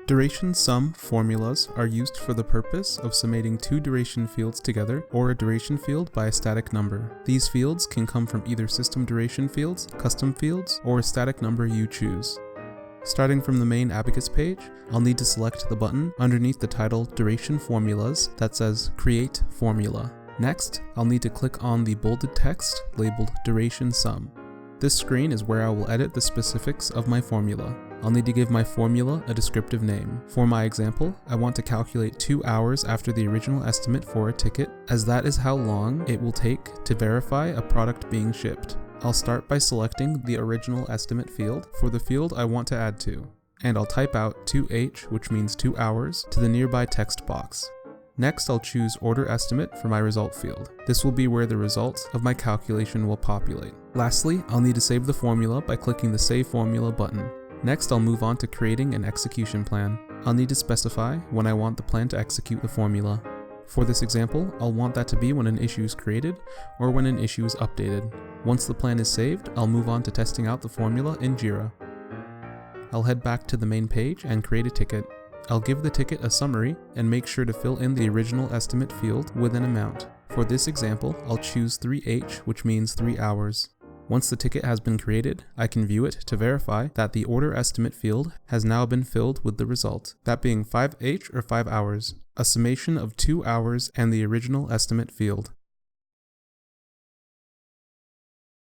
Duration sum formulas are used for the purpose of summating two duration fields together or a duration field by a static number. These fields can come from either system duration fields, custom fields, or a static number you choose. Starting from the main Abacus page, I'll need to select the button underneath the title Duration Formulas that says Create Formula. Next, I'll need to click on the bolded text labeled Duration Sum. This screen is where I will edit the specifics of my formula. I'll need to give my formula a descriptive name. For my example, I want to calculate 2 hours after the original estimate for a ticket, as that is how long it will take to verify a product being shipped. I'll start by selecting the original estimate field for the field I want to add to, and I'll type out 2H, which means 2 hours, to the nearby text box. Next, I'll choose Order Estimate for my result field. This will be where the results of my calculation will populate. Lastly, I'll need to save the formula by clicking the Save Formula button. Next, I'll move on to creating an execution plan. I'll need to specify when I want the plan to execute the formula. For this example, I'll want that to be when an issue is created or when an issue is updated. Once the plan is saved, I'll move on to testing out the formula in Jira. I'll head back to the main page and create a ticket. I'll give the ticket a summary and make sure to fill in the original estimate field with an amount. For this example, I'll choose 3H, which means 3 hours. Once the ticket has been created, I can view it to verify that the order estimate field has now been filled with the result, that being 5H or 5 hours, a summation of 2 hours and the original estimate field.